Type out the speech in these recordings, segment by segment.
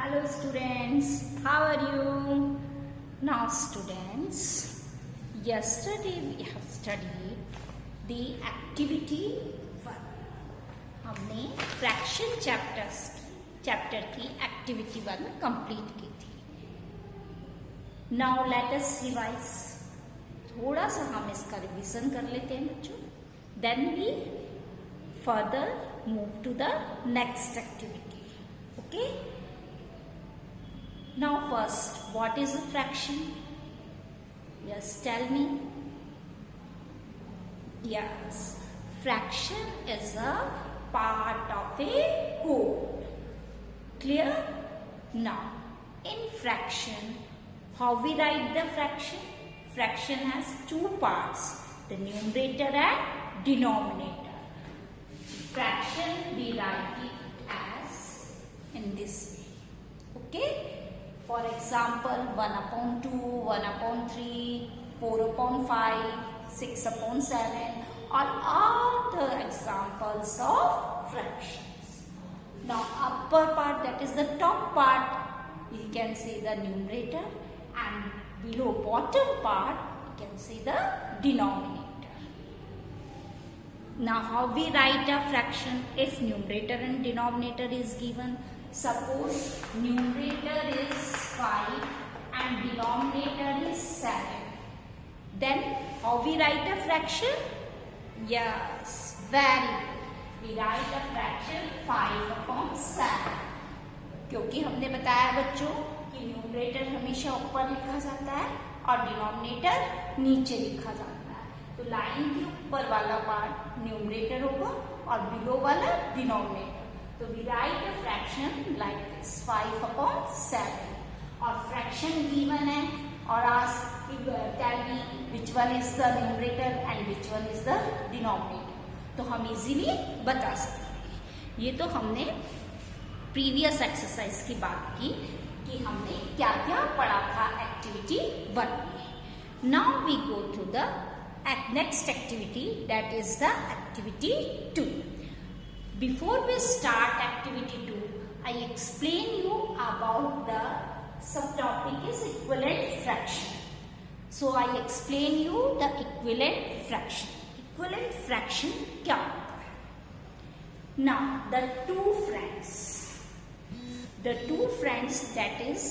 Hello students, how are you? Now students, yesterday we have studied the activity 1. हमने fraction chapter की activity 1 complete की थी. Now let us revise. थोड़ा सा हम इसका रिवीजन कर लेते हैं बच्चों. Then we further move to the next activity. Okay? Now first, what is a fraction? Yes, tell me. Yes, fraction is a part of a whole. Clear? Now, in fraction, how we write the fraction? Fraction has two parts, the numerator and denominator. Fraction, we write it as in this way. Okay? For example, 1/2, 1/3, 4/5, 6/7 are all the examples of fractions. Now, upper part, that is the top part, we can say the numerator, and below bottom part, we can say the denominator. Now, how we write a fraction if numerator and denominator is given? Suppose numerator is 5 and denominator is 7. Then how we write a fraction? Yes, very good. We write a fraction 5/7. क्योंकि हमने बताया बच्चों कि numerator हमेशा ऊपर लिखा जाता है और डिनोमिनेटर नीचे लिखा जाता है. तो लाइन के ऊपर वाला पार्ट न्यूमरेटर होगा और बिलो वाला डिनोमिनेटर. तो we write a fraction like this 5/7. और fraction given है और ask tell me which one is the numerator and which one is the denominator. तो हम easily बता सकते हैं. ये तो हमने previous exercise की बात की कि हमने क्या क्या पढ़ा था activity 1 में. Now we go to the next activity, that is the activity 2. Before we start activity 2, I explain you about the subtopic is equivalent fraction. So I explain you the equivalent fraction. Equivalent fraction क्या होता है? Now the two friends that is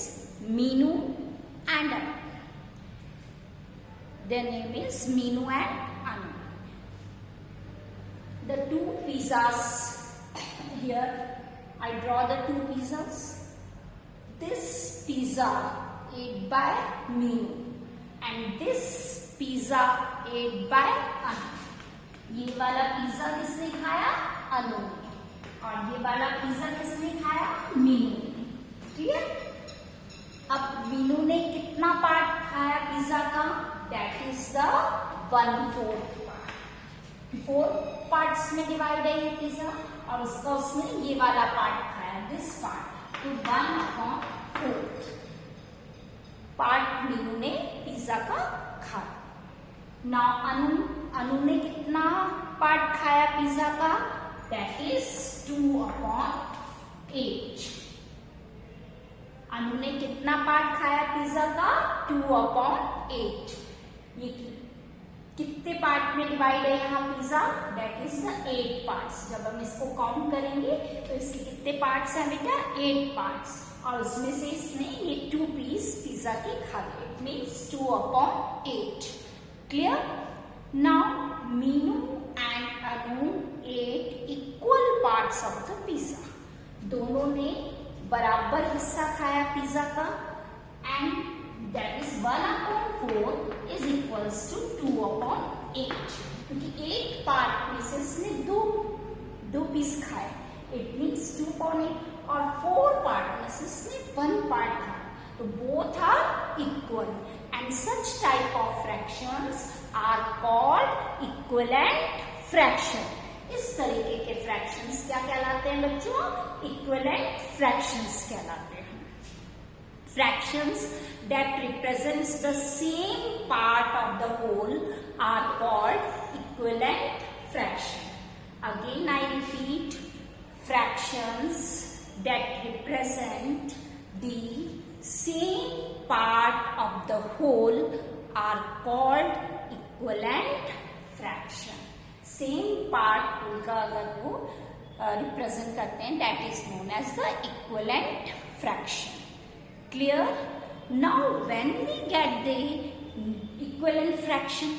Meenu and Anu. Their name is Meenu and Anu. The two pizzas. Here I draw the two pizzas. This pizza ate by Meenu and this pizza ate by Anu. ये वाला pizza किसने खाया? अनु ने. और ये वाला pizza किसने खाया? मीनू ने. क्लियर? अब मीनू ने कितना पार्ट खाया पिज्जा का? That is the 1/4 part. 4 parts में डिवाइड है ये पिज्जा और उसने ये वाला पार्ट खाया, दिस पार्ट. तो 1/4 पार्ट मीनू ने पिज्जा का खाया. नाउ अनु ने कितना पार्ट खाया पिज्जा का? That is 2/8. अनु ने कितना पार्ट खाया पिज्जा का? 2/8. ये कितने पार्ट में डिवाइड है यहाँ pizza? That is the 8 parts. जब हम इसको काउंट करेंगे तो इसके कितने पार्ट्स हैं बेटा? 8 पार्ट्स. और उसमें से इसने ये 2 पीस पिज्जा के खा लिए. It means 2/8. Clear? Now Meenu and Anu ate equal parts of the pizza. दोनों ने बराबर हिस्सा खाया पिज्जा का and that is 1/4 is equals to 2/8. क्योंकि 8 पार्ट में से इसने दो पीस खाए. It means 2/8 और 4 पार्ट में से इसने 1 पार्ट खाया. तो both are equal and such type of fractions are called equivalent fraction. इस तरीके के fractions क्या कहलाते हैं बच्चों? Equivalent fractions कहलाते हैं. Fractions that represents the same part of the whole are called equivalent fraction. Again I repeat, fractions that represent the same part of the whole are called equivalent fraction. Same part whole का अगर वो represent करते हैं, that is known as the equivalent fraction. Clear? Now when we get the equivalent fraction,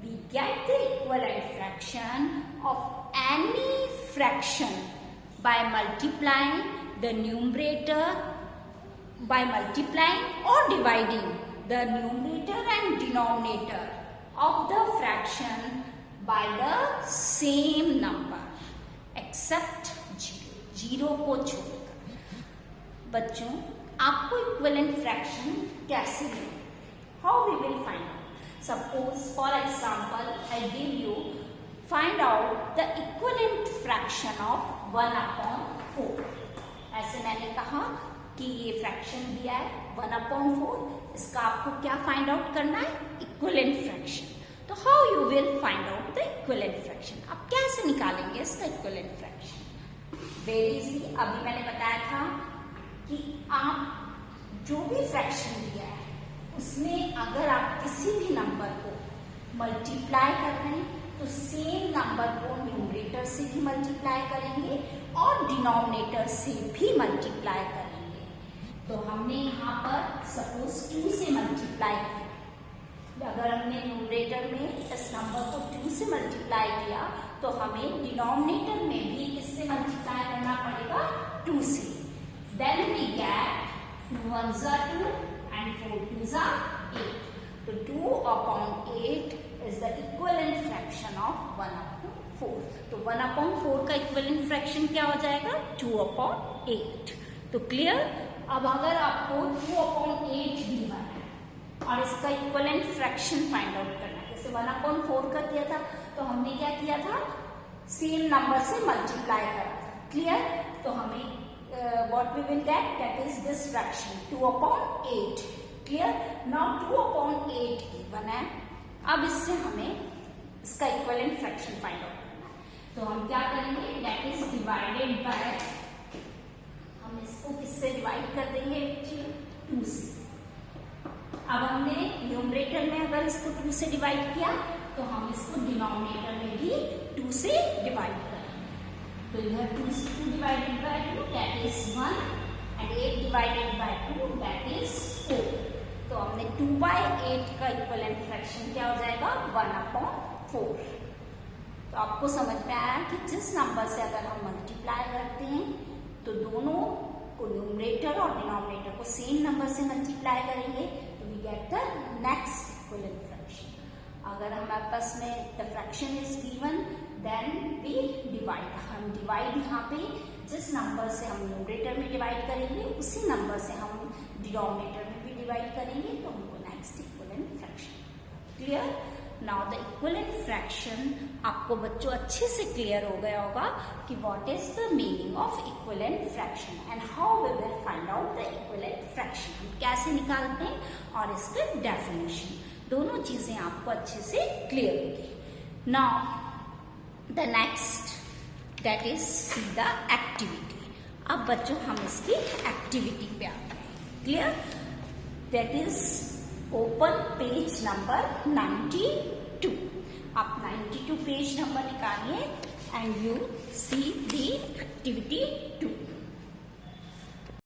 we get the equivalent fraction of any fraction by multiplying the numerator, by multiplying or dividing the numerator and denominator of the fraction by the same number except 0 को छोड़कर. बच्चों, आपको equivalent fraction कैसे मिले? How we will find out? Suppose for example I give you find out the equivalent fraction of 1/4. ऐसे मैंने कहा कि ये फ्रैक्शन दिया है 1/4, इसका आपको क्या फाइंड आउट करना है? Equivalent fraction. तो how you will find out the equivalent fraction? आप कैसे निकालेंगे इसका इक्विवेलेंट फ्रैक्शन? Very easy. अभी मैंने बताया था कि आप जो भी फ्रैक्शन दिया है उसमें अगर आप किसी भी नंबर को मल्टीप्लाई कर रहे हैं तो सेम नंबर को न्यूमरेटर से भी मल्टीप्लाई करेंगे और डिनोमिनेटर से भी मल्टीप्लाई करेंगे. तो हमने यहाँ पर सपोज 2 से मल्टीप्लाई किया. अगर हमने न्यूमरेटर में इस नंबर को 2 से मल्टीप्लाई किया तो हमें डिनोमिनेटर में भी इससे मल्टीप्लाई करना पड़ेगा 2 से. Then we get 2 1s are 2 and 4 2s are 8. So 2/8 is the equivalent fraction of 1/4. तो 1/4 का इक्विवेलेंट फ्रैक्शन क्या हो जाएगा? 2/8. तो क्लियर? अब अगर आपको 2/8 गिवन है और इसका इक्विवेलेंट फ्रैक्शन फाइंड आउट करना है, जैसे 1/4 का दिया था तो हमने क्या किया था? सेम नंबर से मल्टीप्लाई करा था. क्लियर? तो हमें what we will get, that is this fraction 2/8. Clear? Now 2/8 given है. अब इससे हमें इसका इक्विवेलेंट फ्रैक्शन फाइंड आउट करना है. तो हम क्या करेंगे? that is divided by, हम इसको किससे डिवाइड कर देंगे? 2 से. अब हमने न्यूमरेटर में अगर इसको 2 से डिवाइड किया तो हम इसको डिनोमिनेटर में भी 2 से डिवाइड करेंगे. तो इधर 2 divided by 2 that is 1 and 8 divided by 2 that is 4. तो हमने 2/8 का इक्विवेलेंट फ्रैक्शन क्या हो जाएगा? 1/4. तो आपको समझ में आया कि जिस नंबर से अगर हम मल्टीप्लाई करते हैं तो दोनों को न्यूमरेटर और डिनोमिनेटर को सेम नंबर से मल्टीप्लाई करेंगे तो we get the next equivalent fraction. अगर हमारे पास में the fraction is given then we divide. हम डिवाइड यहाँ पे जिस नंबर से हम न्यूमरेटर में डिवाइड करेंगे उसी नंबर से हम डिनोमिनेटर में भी डिवाइड करेंगे तो हमको next equivalent fraction. Clear? Now the equivalent fraction आपको बच्चों अच्छे से क्लियर हो गया होगा कि what is the meaning of equivalent fraction and how we will find out the equivalent fraction. हम कैसे निकालते हैं और इसका डेफिनेशन, दोनों चीजें आपको अच्छे से क्लियर होगी. Now the next that is see the activity. अब बच्चों हम इसकी एक्टिविटी पे आते हैं. Clear? that is open page number 92. आप 92 पेज नंबर निकालिए and you see the activity 2.